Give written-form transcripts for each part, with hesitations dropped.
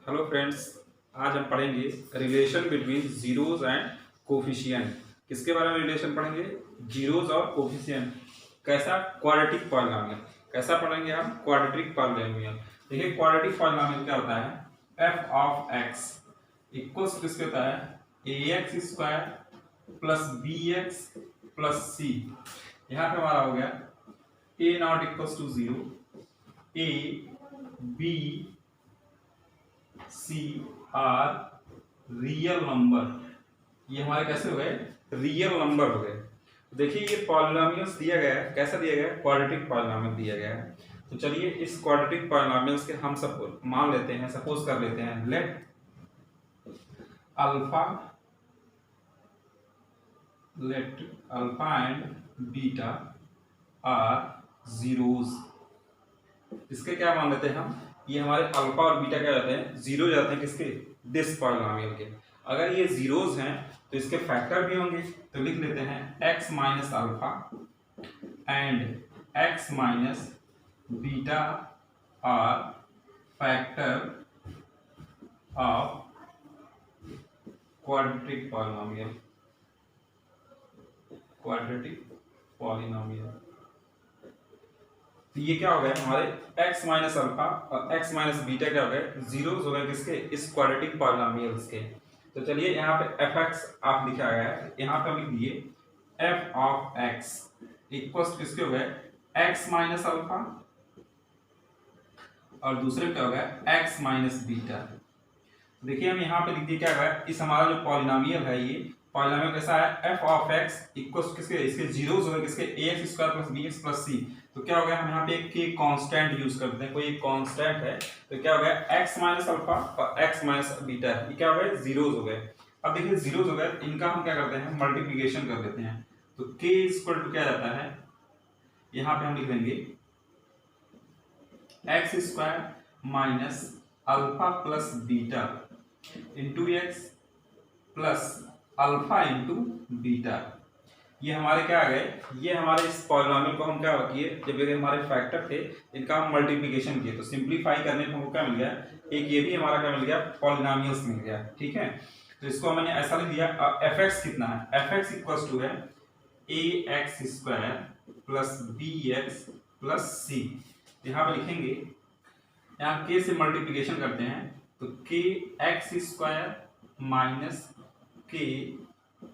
Hello friends, आज हम पढ़ेंगे relation between zeros and coefficient. किसके बारे में रिलेशन पढ़ेंगे? जीरोज और कोफिशिएंट। कैसा? Quadratic polynomial. कैसा पढ़ेंगे हम? Quadratic polynomial. देखिए क्वाड्रेटिक पॉलिनोमियल क्या होता है? एफ ऑफ एक्स इक्वल्स किसके होता है? ए X square plus B X plus C. यहाँ पे हमारा हो गया A not equals to zero, A B C are real number. ये हमारे कैसे हो गए? रियल नंबर हो गए। देखिए ये पॉलिनोमियल्स दिया गया है। कैसा दिया गया है? क्वाड्रेटिक पॉलिनोमियल दिया गया है। तो चलिए इस क्वाड्रेटिक पॉलिनोमियल्स के हम सब मान लेते हैं, सपोज कर लेते हैं, let alpha and beta are zeros. इसके क्या मान लेते हैं हम? ये हमारे अल्फा और बीटा क्या जाते हैं? जीरो जाते हैं। किसके? दिस पॉलिनोमियल के। अगर ये जीरोज हैं तो इसके फैक्टर भी होंगे, तो लिख लेते हैं x minus alpha and x minus beta are factor of quadratic polynomial. तो ये क्या हो गया हमारे? x माइनस अल्फा और x माइनस बीटा क्या हो गए? जीरोज हो गए। किसके? इस क्वाड्रेटिक पॉलिनोमियल्स के। तो चलिए यहाँ पे fx आप लिखा गया है, यहाँ पे हम लिख दिए f ऑफ x इक्वल्स किसके हो गए? x माइनस अल्फा और दूसरे क्या हो गया? x minus beta. देखिए हम यहाँ पे लिख दिए क्या है? इस हमारा जो पॉलिनोमियल है, ये पॉलिनोमियल कैसा है? f ऑफ x इक्वल्स किसके? इसके जीरोज हो गए। किसके? ax square plus bx plus c। तो क्या हो गया? हम यहाँ पे एक के कांस्टेंट यूज करते हैं। कोई एक कांस्टेंट है तो क्या हो गया? x माइनस अल्फा और x माइनस बीटा, ये क्या हो गए? जीरोज हो गए। अब देखिए जीरोज हो गए, इनका हम क्या करते हैं? मल्टीप्लीकेशन कर देते हैं। तो k इक्वल टू क्या जाता है? यहाँ पे हम लिख देंगे x square minus alpha plus beta into x plus alpha into beta. ये हमारे क्या आ गए? ये हमारे इस पॉलिनोमियल को हम क्या किए? जब ये हमारे फैक्टर थे, इनका हम मल्टीप्लिकेशन किए तो सिंप्लीफाई करने पर हमको क्या मिल गया? एक ये भी हमारा क्या मिल गया? पॉलिनोमियल्स मिल गया। ठीक है, तो इसको मैंने ऐसा लिख दिया। अब एफ एक्स कितना है? एफ एक्स इक्वल्स टू है ए X square plus B X plus C. यहाँ पे लिखेंगे, यहाँ के से मल्टीप्लिकेशन करते हैं तो के x square minus k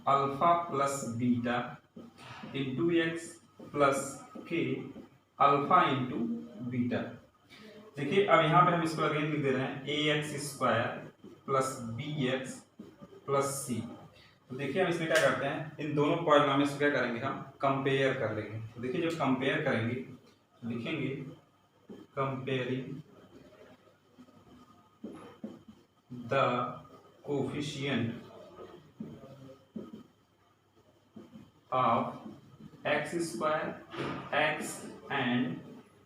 alpha plus beta into x plus के अल्फा इंटू बीटा। देखिए अब यहाँ पे हम इसको अगेन लिख दे रहे हैं A X square plus B X plus C. तो देखिए हम इसमें क्या करते हैं? इन दोनों पॉलिनोमियल्स को क्या करेंगे? हम कंपेयर कर लेंगे। तो देखिए जब कंपेयर करेंगे तो लिखेंगे comparing the coefficient of x square x and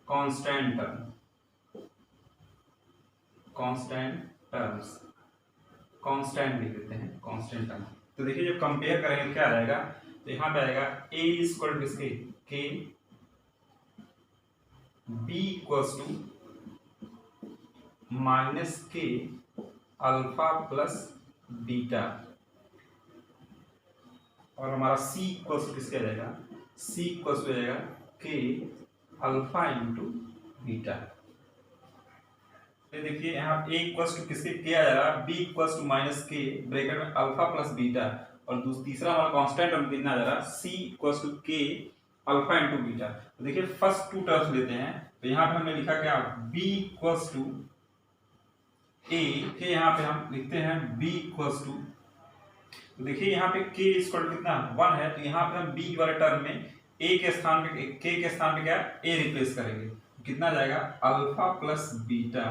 constant terms constant लिख देते हैं, कांस्टेंट टर्म। तो देखिए जब कंपेयर करेंगे क्या आ जाएगा? तो यहाँ पे आएगा a इक्वल किसके? k, b equals to minus k alpha plus beta और हमारा c इक्वल्स किसके आ जाएगा? c इक्वल्स हो जाएगा के अल्फा इंटू बीटा। देखिए यहाँ a इक्वल्स टू किसके? के आ जाएगा, b इक्वल्स टू माइनस के ब्रैकेट में अल्फा प्लस बीटा और तीसरा हमारा कांस्टेंट टर्म कितना आ जा रहा है? c इक्वल्स टू के अल्फा इंटू बीटा। तो देखिए फर्स्ट टू टर्म्स लेते हैं। तो यहाँ पे हमने लिखा क्या? b इक्वल्स टू a के, यहाँ पे हम लिखते हैं b इक्वल्स टू, तो देखिए यहाँ पे k इक्वल कितना 1 है, तो यहाँ पे हम b वाले टर्म में a के स्थान पे k के स्थान पे क्या a रिप्लेस करेंगे। कितना जाएगा? अल्फा प्लस बीटा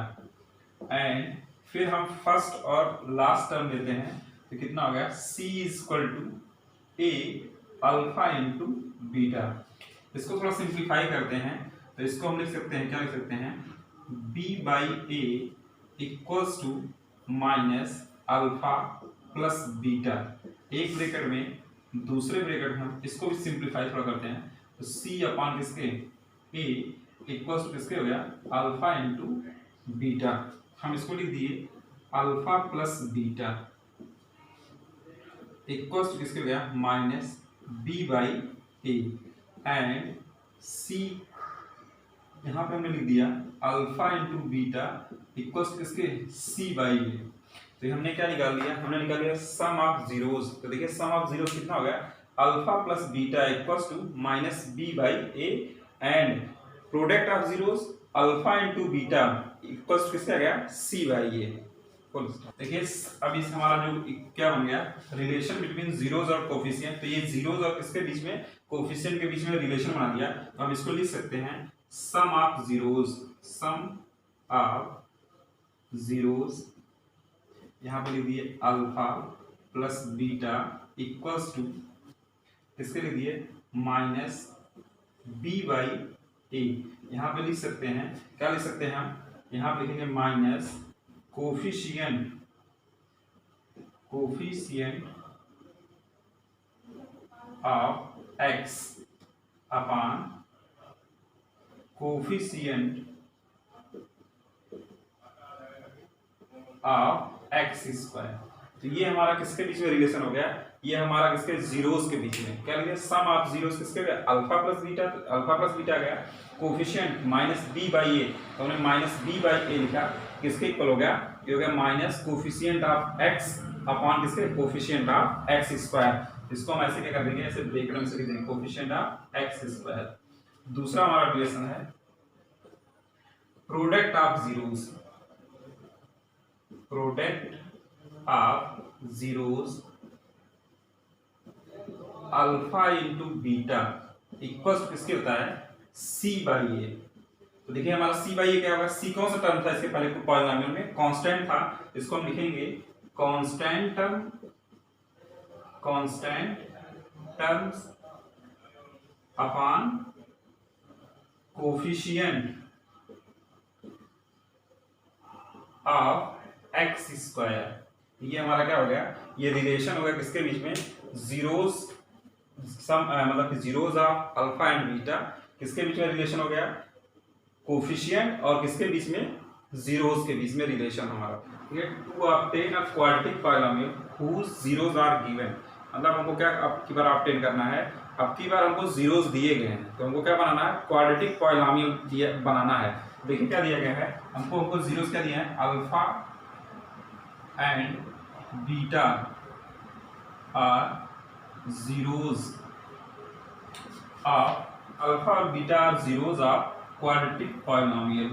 एंड फिर हम फर्स्ट और लास्ट टर्म लेते हैं तो कितना हो गया? c equal to a alpha into beta. इसको थोड़ा सिंप्लीफाई करते हैं तो इसको हम लिख सकते हैं, क्या लिख सकते हैं? b by a equals to minus alpha plus beta, एक ब्रैकेट में, दूसरे ब्रैकेट में हम इसको भी सिंप्लीफाई थोड़ा करते हैं तो c अपॉन किसके? a इक्वल्स टू किसके हो गया? Alpha into beta. हम इसको लिख दिए alpha plus beta equals to किसके हो गया minus B by A and C, यहाँ पे हमने लिख दिया alpha into beta equals to किसके सी बाई ए। तो हमने क्या निकाल लिया, हमने निकाल लिया सम ऑफ जीरोस। तो देखिए सम ऑफ जीरोस कितना हो गया alpha plus beta equals to minus B by A and product of zeros alpha into beta equals to किसका गया सी बाई ए। देखिए अब इस हमारा जो क्या बन गया रिलेशन बिटवीन जीरोस और कोफिशिएंट। तो ये जीरोस और किसके बीच में कोफिशिएंट के बीच में रिलेशन बना दिया। तो हम इसको लिख सकते हैं sum of zeros, sum of zeros यहाँ पे लिख दिए alpha plus beta equals to किसके लिख दिए माइनस बी बाई ए। यहाँ पे लिख सकते हैं क्या लिख सकते हैं हम, यहाँ पे लिखेंगे minus coefficient of x upon coefficient of x square. तो ये हमारा किसके बीच में रिलेशन हो गया, ये हमारा किसके जीरोस के बीच में। क्या लिखे सम ऑफ जीरोस किसके गया अल्फा प्लस बीटा, तो अल्फा प्लस बीटा गया कोफिशिएंट माइनस बी बाई ए, तो हमने माइनस बी बाई ए लिखा किसके इक्वल हो गया, ये हो गया minus coefficient of x upon किसके कोफिशिएंट ऑफ एक्स स्क्वायर। इसको हम ऐसे क्या कर देंगे, ऐसे ब्रैकेट में से लिख देंगे कोफिशिएंट ऑफ एक्स स्क्वायर। दूसरा हमारा रिलेशन है product of zeros, product of zeros alpha into beta equals किसके होता है सी बाई ए। तो देखिए हमारा सी बाई ए क्या होगा, सी कौन सा टर्म था इसके पहले पॉलिनोमियल में कांस्टेंट था, इसको हम लिखेंगे constant term, constant terms upon coefficient of x square. ये हमारा क्या हो गया, ये रिलेशन हो गया किसके बीच में जीरोस सम मतलब zeros of alpha and beta किसके बीच में रिलेशन हो गया कोफिशिएंट और किसके बीच में जीरोस के बीच में रिलेशन हमारा। ठीक है, to obtain a quadratic polynomial whose zeros are given. मतलब हमको क्या अब की बार ऑब्टेन करना है, अब की बार हमको जीरोस दिए गए हैं तो हमको क्या बनाना है क्वाड्रेटिक पॉलिनोमियल बनाना है। देखिए क्या दिया गया है हमको जीरोस क्या दिया है alpha and beta are zeros of alpha और beta are zeros of quadratic polynomial,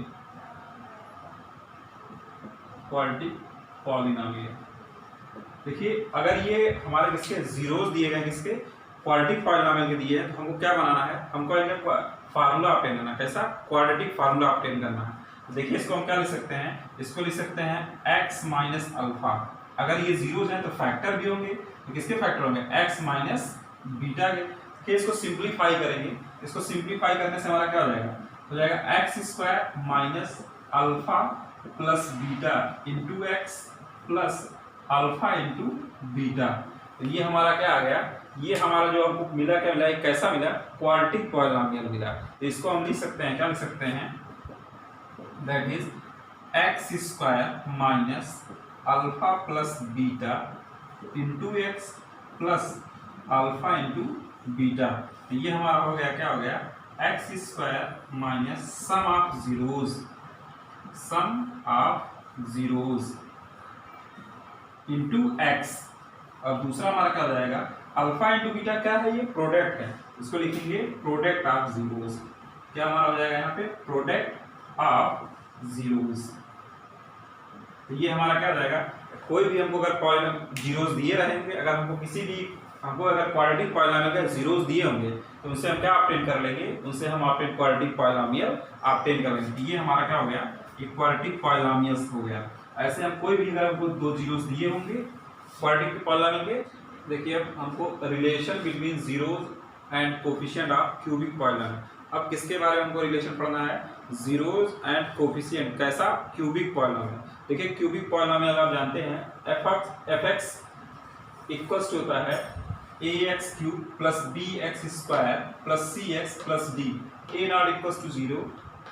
quadratic polynomial. देखिए अगर ये हमारे किसके जीरोस दिए गए किसके क्वाड्रेटिक पॉलिनोमियल के दिए हैं तो हमको क्या बनाना है, हमको इनका फार्मूला ऑब्टेन करना है। कैसा क्वाड्रेटिक फार्मूला ऑब्टेन करना है। देखिए इसको हम क्या लिख सकते हैं, इसको लिख सकते हैं x माइनस अल्फा। अगर ये जीरोस हैं तो फैक्टर भी होंगे, तो किसके फैक्टर होंगे x माइनस बीटा के। इसको सिंप्लीफाई करेंगे, इसको सिंप्लीफाई करने से हमारा क्या हो जाएगा, हो जाएगा x square minus alpha plus beta into x plus alpha into beta. तो ये हमारा क्या आ गया, ये हमारा जो हमको मिला क्या मिला, कैसा मिला क्वाड्रेटिक पॉलिनोमियल मिला। तो इसको हम लिख सकते हैं क्या लिख सकते हैं, that is x square minus alpha plus beta into x plus alpha into beta. तो ये हमारा हो गया क्या हो गया x square minus sum of zeros, sum of zeros into x. और दूसरा हमारा क्या हो जाएगा अल्फा इंटू बीटा क्या है, ये प्रोडक्ट है, इसको लिखेंगे प्रोडक्ट ऑफ जीरोस। क्या हमारा हो जाएगा यहाँ पे प्रोडक्ट ऑफ जीरोस। तो ये हमारा क्या हो जाएगा, कोई भी हमको अगर जीरोस दिए रहेंगे, अगर हमको किसी भी हमको अगर क्वाड्रेटिक पॉलिनोमियल के जीरोस दिए होंगे तो उनसे हम क्या ऑब्टेन कर लेंगे, उनसे हम ऑब्टेन क्वाड्रेटिक पॉलिनोमियल ऑब्टेन कर लेंगे। ये हमारा क्या हो गया, ये क्वाड्रेटिक पॉलिनोमियल्स हो गया। ऐसे हम कोई भी अगर हमको दो जीरोस दिए होंगे क्वाड्रेटिक पॉलिनोमियल के, देखिए अब हमको relation between zeros and coefficient of cubic polynomial. अब किसके बारे में हमको रिलेशन पढ़ना है, जीरोस एंड कोफिशिएंट, कैसा क्यूबिक पॉलिनोमियल। देखिए क्यूबिक पॉलिनोमियल आप जानते हैं एफ एक्स इक्वल्स टू होता है ए x cube plus B x square plus c x plus d, a not equals to zero,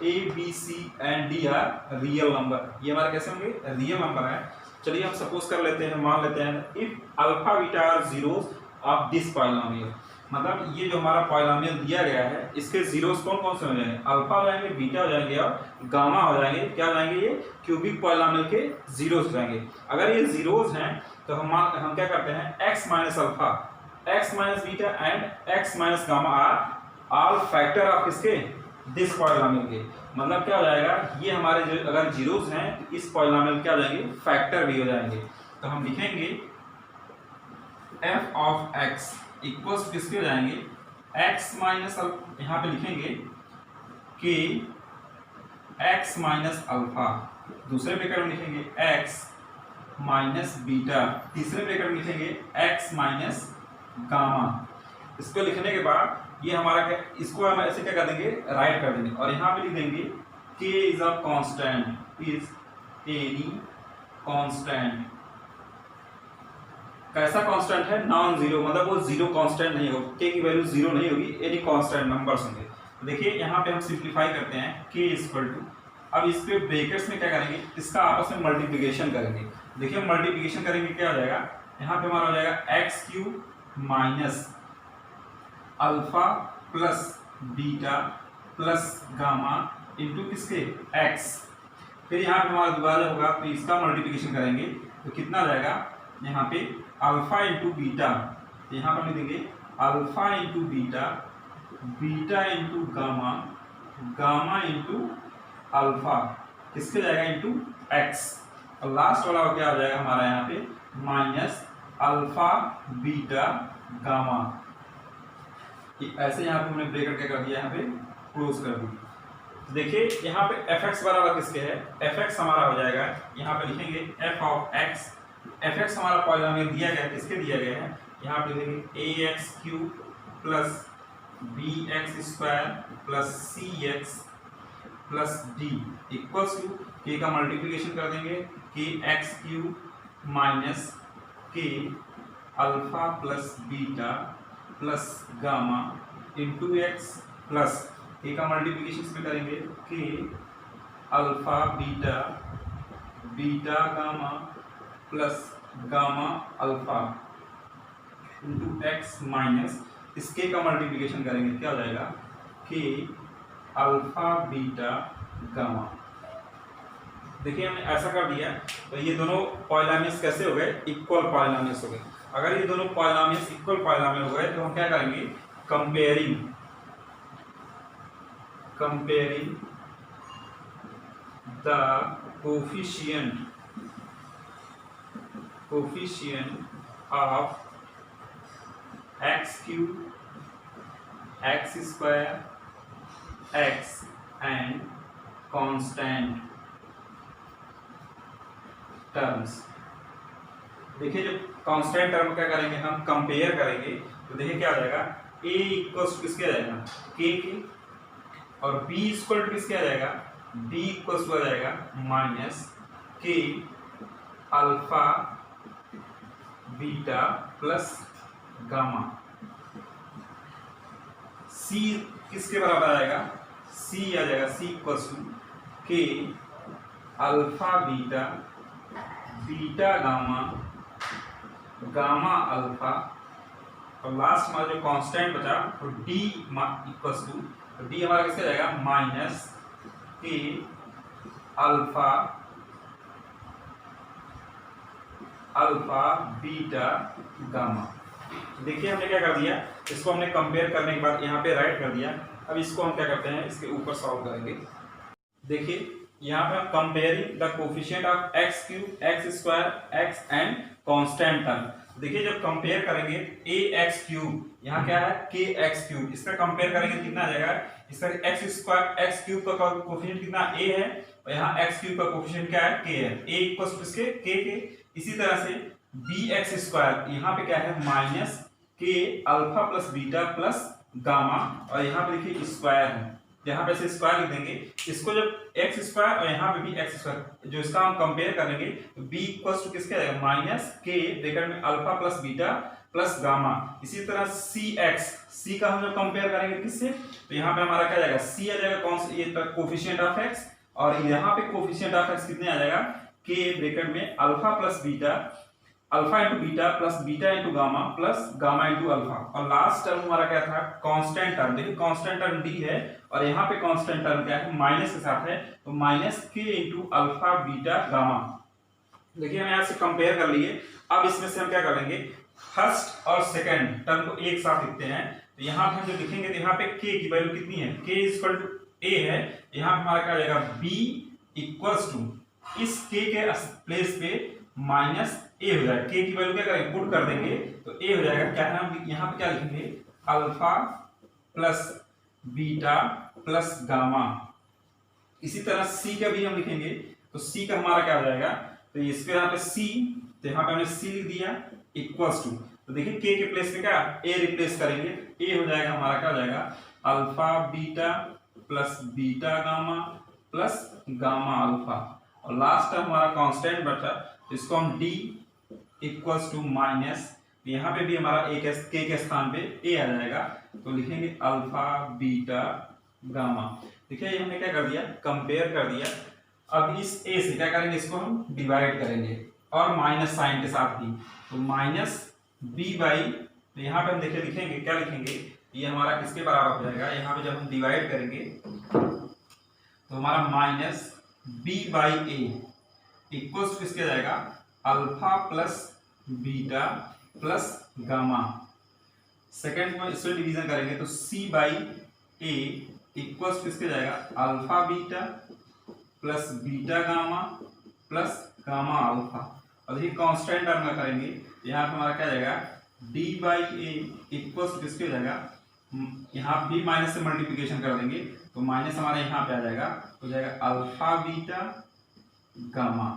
A B c and d are real number. ये हमारे कैसे होंगे रियल नंबर है। चलिए हम सपोज कर लेते हैं, मान लेते हैं if alpha beta are zeros of this polynomial, मतलब ये जो हमारा पॉलिनोमियल दिया गया है इसके जीरोस कौन कौन से हो जाएंगे, अल्फा हो जाएंगे, बीटा हो जाएंगे और गामा हो जाएंगे। क्या हो जाएंगे, ये क्यूबिक पॉलिनोमियल के जीरोस हो जाएंगे। अगर ये जीरोस हैं तो हम क्या करते हैं, x minus alpha, x minus beta and x minus gamma are all factor of किसके, दिस पॉलिनोमियल के। मतलब क्या हो जाएगा, ये हमारे जो अगर जीरोस हैं तो इस पॉलिनोमियल क्या हो जाएंगे, फैक्टर भी हो जाएंगे। तो हम लिखेंगे f ऑफ x इक्वल्स किसके हो जाएंगे, x माइनस, यहाँ पे लिखेंगे कि x माइनस अल्फा, दूसरे ब्रैकेट में लिखेंगे x माइनस बीटा, तीसरे ब्रैकेट में लिखेंगे x माइनस गामा। इसको लिखने के बाद ये हमारा क्या, इसको हम ऐसे क्या कर देंगे, राइट कर देंगे और यहाँ पे लिख देंगे k is a constant, is any constant. कैसा कांस्टेंट है, नॉन जीरो, मतलब वो जीरो कांस्टेंट नहीं होगा, k की वैल्यू जीरो नहीं होगी, एनी कांस्टेंट नंबर्स होंगे। देखिए यहाँ पे हम सिंप्लीफाई करते हैं k इक्वल टू, अब इस पे ब्रैकेट्स में क्या करेंगे, इसका आपस में मल्टीप्लिकेशन करेंगे। देखिए मल्टीप्लिकेशन करेंगे क्या हो जाएगा, यहाँ पे हमारा हो जाएगा x cube minus alpha plus beta plus gamma into किसके, x। फिर यहाँ पे हमारा दोबारा होगा तो इसका मल्टीप्लिकेशन करेंगे तो कितना आ जाएगा, यहाँ पे अल्फा इंटू बीटा, यहाँ पर लिख देंगे alpha into beta, beta into gamma, gamma into alpha, किसके जाएगा इंटू x। और लास्ट वाला क्या हो जाएगा हमारा यहाँ पे माइनस अल्फा बीटा गामा। ऐसे यहाँ पे हमने ब्रैकेट क्या कर दिया, यहाँ पे क्लोज कर दिया। देखिए यहाँ पे fx बराबर किसके है, fx हमारा हो जाएगा, यहाँ पे लिखेंगे f ऑफ x, fx हमारा पॉलिनोमियल दिया गया है, किसके दिया गया है, यहाँ पे लिखेंगे ax cube plus bx square plus cx plus d equals to k का मल्टीप्लिकेशन कर देंगे k x cube minus k alpha plus beta plus gamma into x plus k का मल्टीप्लिकेशन में करेंगे k alpha beta, beta gamma plus gamma alpha into x minus इस k का multiplication करेंगे, क्या हो जाएगा k अल्फा बीटा गामा। देखिए हमने ऐसा कर दिया तो ये दोनों पॉलिनोमियल्स कैसे हो गए, इक्वल पॉलिनोमियल्स हो गए। अगर ये दोनों पॉलिनोमियल्स इक्वल पॉलिनोमियल हो गए तो हम क्या करेंगे, comparing the coefficient of x cube, x square, x and constant terms. देखिए जब कांस्टेंट टर्म क्या करेंगे, हम कंपेयर करेंगे तो देखिए क्या आ जाएगा, a इक्वल्स किसके आ जाएगा, k के, और b इक्वल टू किसके आ जाएगा, d इक्वल्स आ जाएगा minus k alpha beta plus gamma. c किसके बराबर आएगा, c आ जाएगा c equals to k alpha beta, beta gamma, gamma alpha, और लास्ट हमारा जो कांस्टेंट बचा तो d इक्वल्स टू, तो d हमारा किसका जाएगा minus k alpha, alpha beta gamma. देखिए हमने क्या कर दिया, इसको हमने कंपेयर करने के बाद यहाँ पे राइट कर दिया। अब इसको हम क्या करते हैं, इसके ऊपर सॉल्व करेंगे। देखिए यहाँ पे हम comparing the coefficient of x cube, x square, x and constant term. देखिए जब कंपेयर करेंगे ax क्यूब, यहाँ क्या है kx क्यूब, इसका कंपेयर करेंगे कितना आ जाएगा, इसका x स्क्वायर x क्यूब का कोफिशिएंट कितना a है और यहाँ x क्यूब का कोफिशिएंट क्या है, k है, a इक्वल्स टू इसके k के। इसी तरह से bx स्क्वायर, यहाँ पे क्या है minus k alpha plus beta plus gamma, और यहाँ पे देखिए स्क्वायर है, यहाँ पे से स्क्वायर लिख देंगे। इसको जब x स्क्वायर और यहाँ पे भी x स्क्वायर, जो इसका हम कंपेयर करेंगे तो b इक्वल्स टू किसके आएगा माइनस k ब्रैकेट में alpha plus beta plus gamma. इसी तरह cx, c का हम जब कंपेयर करेंगे किससे, तो यहाँ पे हमारा क्या जाएगा, c आ जाएगा कौन सा, ये कोफिशिएंट ऑफ x, और यहाँ पे कोफिशिएंट ऑफ x कितने आ जाएगा के ब्रैकेट में alpha plus beta, alpha into beta plus beta into gamma plus gamma into alpha, और लास्ट टर्म हमारा क्या था, कांस्टेंट टर्म। देखिए कांस्टेंट टर्म डी है और यहाँ पे कांस्टेंट टर्म क्या है, माइनस के साथ है, तो माइनस के इंटू अल्फा बीटा गामा। देखिए हम यहाँ से कंपेयर कर लिए। अब इसमें से हम क्या करेंगे, फर्स्ट और सेकंड टर्म को एक साथ लिखते हैं। तो यहाँ पे हम जो लिखेंगे तो यहाँ पे k की वैल्यू कितनी है, k इक्वल टू a है। यहाँ पे हमारा क्या आ जाएगा, b इक्वल्स टू, इस k के प्लेस पे माइनस a हो जाएगा। k की वैल्यू क्या करेंगे, पुट कर देंगे तो a हो जाएगा। क्या है, हम यहाँ पे क्या लिखेंगे, alpha plus beta plus gamma. इसी तरह c का भी हम लिखेंगे तो c का हमारा क्या हो जाएगा, तो इसके यहाँ पे c, तो यहाँ पे हमने c लिख दिया इक्वल्स टू, तो देखिए k के प्लेस पे क्या a रिप्लेस करेंगे, a हो जाएगा हमारा क्या हो जाएगा, alpha beta plus beta gamma plus gamma alpha, और लास्ट हमारा कांस्टेंट बचा, इसको हम d इक्वल्स टू माइनस, यहाँ पे भी हमारा a k के स्थान पे a आ जाएगा, तो लिखेंगे अल्फा बीटा गामा। देखिए हमने क्या कर दिया, कंपेयर कर दिया। अब इस a से क्या करेंगे, इसको हम डिवाइड करेंगे और माइनस साइन के साथ भी, तो माइनस b बाई, तो यहाँ पे हम देखिए लिखेंगे, क्या लिखेंगे, ये हमारा किसके बराबर हो जाएगा, यहाँ पे जब हम डिवाइड करेंगे तो हमारा minus b by A equals to किसके जाएगा, alpha plus beta plus gamma. Second में इससे डिवीजन करेंगे तो c by A equals to किसके जाएगा, alpha beta plus beta gamma plus gamma alpha, और देखिए कांस्टेंट टर्म में करेंगे, यहाँ पे हमारा क्या जाएगा, d by A equals to किसके जाएगा, यहाँ b माइनस से मल्टीप्लिकेशन कर देंगे तो माइनस हमारे यहाँ पे आ जाएगा, हो जाएगा अल्फा बीटा गामा।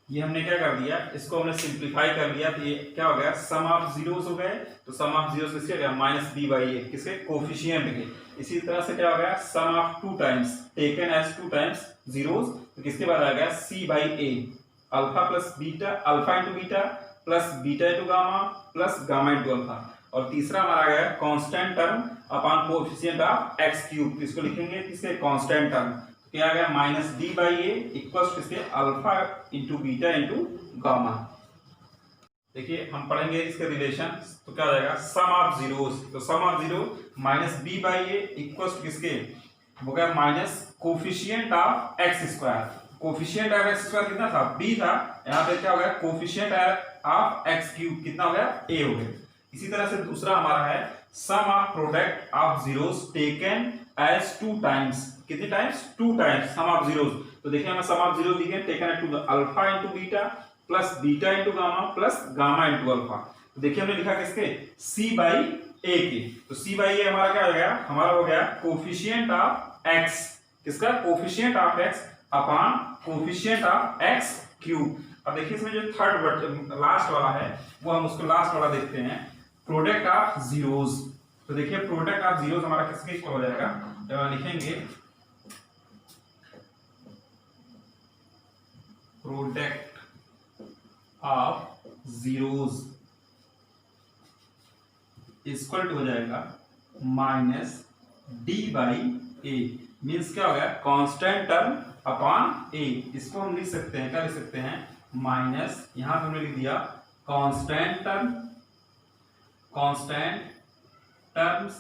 ये हमने क्या कर दिया, इसको हमने सिंप्लीफाई कर लिया, तो ये क्या हो गया, सम ऑफ जीरोस हो गए, तो सम ऑफ जीरोस किसके गया, माइनस b बाई ए, किसके कोफिशिएंट के। इसी तरह से क्या हो गया, sum of two times taken as two times zeros, तो किसके बाद आ गया c by a, alpha plus beta, alpha into beta plus beta into gamma plus gamma into alpha, और तीसरा हमारा आ गया constant term upon coefficient of x cube, इसको लिखेंगे किसके, कांस्टेंट टर्म, क्या आ गया, minus D by A equals किसके, alpha into beta into gamma. देखिए हम पढ़ेंगे इसके रिलेशन, तो क्या हो जाएगा, सम ऑफ जीरोस, तो sum of zero minus B by A equals किसके, हो गया minus coefficient of x square. Coefficient of x square कितना था, b था, यहाँ पे क्या हो गया, कोफिशिएंट ऑफ एक्स क्यूब कितना हो गया, a हो गया। इसी तरह से दूसरा हमारा है sum of product of zeros taken as two times, कितने times, two times sum of zeros. तो देखिए हमें सम ऑफ जीरोस लिखे, taken at two alpha into beta plus beta into gamma plus gamma into alpha. तो देखिए हमने लिखा किसके, c बाई a के, तो c बाई a हमारा क्या हो गया, हमारा हो गया कोफिशिएंट ऑफ x, किसका, coefficient of x upon coefficient of x cube. अब देखिए इसमें जो थर्ड लास्ट वाला है, वो हम उसको लास्ट वाला देखते हैं, प्रोडक्ट ऑफ जीरोस। तो देखिए प्रोडक्ट ऑफ जीरोस हमारा किसके इक्वल हो जाएगा, जब लिखेंगे product of zeros equal to हो जाएगा minus D by A, means क्या हो गया, कांस्टेंट टर्म अपॉन ए। इसको हम लिख सकते हैं, क्या लिख सकते हैं, माइनस, यहां पे हमने लिख दिया constant term, constant terms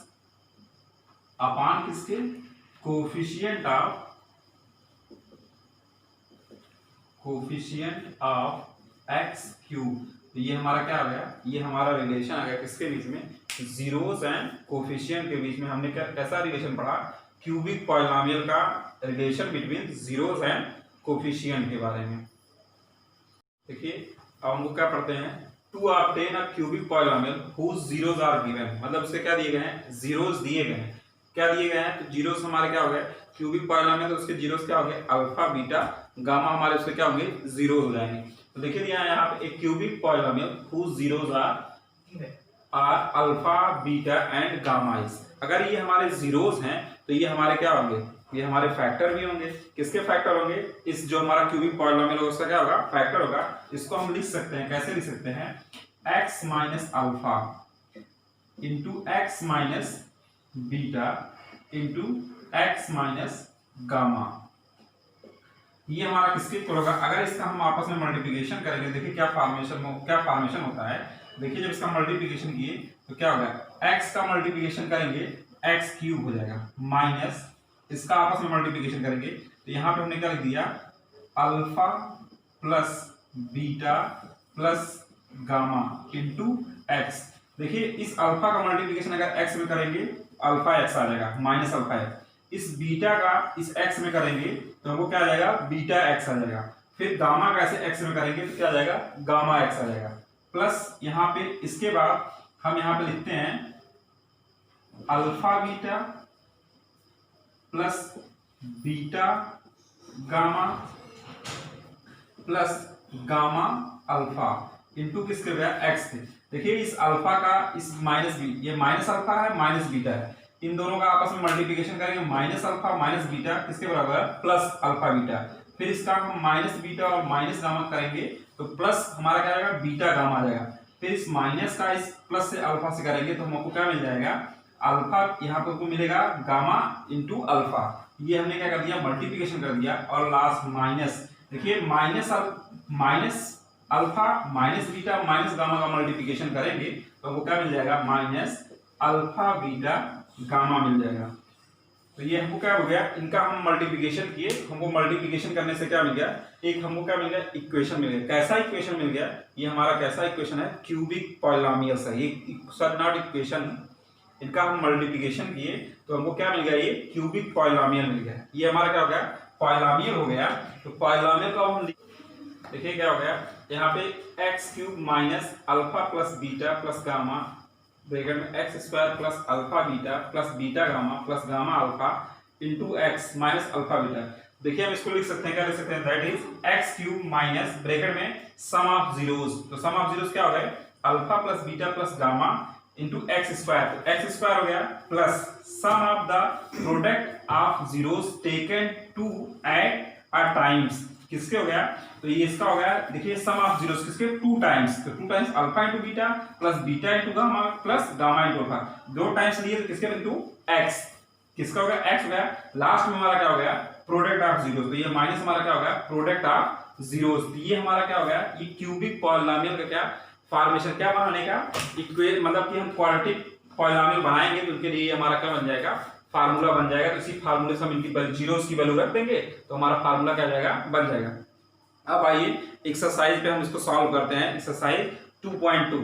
upon किसके, कोफिशिएंट ऑफ एक्स क्यूब। तो ये हमारा क्या आ गया, ये हमारा रिलेशन आ गया किसके बीच में, जीरोस एंड कोफिशिएंट के बीच में। हमने क्या कैसा रिलेशन पढ़ा, क्यूबिक पॉलिनोमियल का relation between zeros and coefficient के बारे में। देखिए अब हम लोग क्या पढ़ते हैं, to obtain a cubic polynomial whose zeros are given, मतलब उसके क्या दिए गए हैं, जीरोस दिए गए हैं, क्या दिए गए हैं, तो जीरोस हमारे क्या हो गए, क्यूबिक पॉलिनोमियल, तो उसके जीरोस क्या हो गए, अल्फा बीटा गामा, हमारे उसके क्या होंगे, जीरो हो जाएंगे। तो देखिए यहाँ पे एक cubic polynomial whose zeros are alpha beta and gamma is, अगर ये हमारे जीरोस हैं तो ये हमारे क्या होंगे, ये हमारे फैक्टर भी होंगे। किसके फैक्टर होंगे, इस जो हमारा क्यूबिक पॉलिनोमियल होगा उसका क्या होगा, फैक्टर होगा। इसको हम लिख सकते हैं, कैसे लिख सकते हैं, x minus alpha into x minus beta into x minus gamma. ये हमारा किसके इक्वल होगा, अगर इसका हम आपस में मल्टीप्लिकेशन करेंगे, देखिए क्या फॉर्मेशन होता है। देखिए जब इसका मल्टीप्लिकेशन किए तो क्या होगा, x का मल्टीप्लिकेशन करेंगे x क्यूब हो जाएगा, माइनस इसका आपस में मल्टीप्लिकेशन करेंगे तो यहाँ पे हमने क्या लिख दिया, alpha plus beta plus gamma into x. देखिए इस अल्फा का मल्टीप्लिकेशन अगर x में करेंगे अल्फा x आ जाएगा, माइनस अल्फा x। इस बीटा का इस x में करेंगे तो हमको क्या आ जाएगा, बीटा x आ जाएगा। फिर गामा का ऐसे x में करेंगे तो क्या आ जाएगा, गामा x आ जाएगा। प्लस यहाँ पे इसके बाद हम यहाँ पे लिखते हैं alpha beta plus beta gamma plus gamma alpha into किसके बजाय x थे। देखिए इस अल्फा का इस माइनस बी, ये माइनस अल्फा है माइनस बीटा है, इन दोनों का आपस में मल्टीप्लिकेशन करेंगे, माइनस अल्फा माइनस बीटा किसके बराबर है, प्लस अल्फा बीटा। फिर इसका हम माइनस बीटा और माइनस गामा करेंगे तो प्लस हमारा क्या आएगा, बीटा गामा आ जाएगा। फिर इस माइनस का इस प्लस से अल्फा से करेंगे तो हमको क्या मिल जाएगा, अल्फा यहाँ पे हमको मिलेगा गामा इंटू अल्फा। ये हमने क्या कर दिया, मल्टीप्लिकेशन कर दिया। और लास्ट माइनस, देखिए minus alpha minus beta minus gamma का मल्टीप्लिकेशन करेंगे तो हमको क्या मिल जाएगा, माइनस अल्फा बीटा गामा मिल जाएगा। तो ये हमको क्या हो गया, इनका हम मल्टीप्लिकेशन किए, हमको मल्टीप्लिकेशन करने से क्या मिल गया, एक हमको क्या मिल गया, इक्वेशन मिल गया। कैसा इक्वेशन मिल गया, ये हमारा कैसा इक्वेशन है, क्यूबिक पॉलिनोमियल्स है ये, सर नॉट इक्वेशन। इनका हम मल्टीप्लिकेशन किए तो हमको क्या मिल गया, ये क्यूबिक पॉलिनोमियल मिल गया। ये हमारा क्या हो गया, पॉलिनोमियल हो गया। तो पॉलिनोमियल को हम देखिए क्या हो गया, यहाँ पे x cube minus alpha plus beta plus gamma bracket में x square plus alpha beta plus beta gamma plus gamma alpha into x minus alpha beta. देखिए हम इसको लिख सकते हैं, क्या लिख सकते हैं, that is x cube minus bracket में सम ऑफ जीरोस। तो सम ऑफ जीरोस क्या हो गए, alpha plus beta plus gamma into x square. तो एक्स स्क्वायर हो गया plus sum of the product of zeros taken two at a times, किसके हो गया, तो ये इसका हो गया। देखिए सम ऑफ जीरोस किसके, टू टाइम्स, तो two times alpha into beta plus beta into gamma plus gamma into alpha, दो टाइम्स लिए तो किसके इंटू एक्स, किसका हो गया, एक्स हो गया। लास्ट में हमारा क्या हो गया, प्रोडक्ट ऑफ जीरोस, तो ये माइनस हमारा क्या हो गया, प्रोडक्ट ऑफ जीरोस। तो ये हमारा क्या हो गया, ये क्यूबिक पॉलिनोमियल का क्या फॉर्मेशन, क्या बनाने का इक्वेशन, मतलब कि हम क्वाड्रेटिक पॉलिनोमियल बनाएंगे तो उनके लिए हमारा क्या बन जाएगा, फार्मूला बन जाएगा। तो इसी फार्मूले से हम इनकी जीरोस की वैल्यू रख देंगे तो हमारा फार्मूला क्या जाएगा, बन जाएगा। अब आइए एक्सरसाइज पे हम इसको सॉल्व करते हैं। एक्सरसाइज 2.2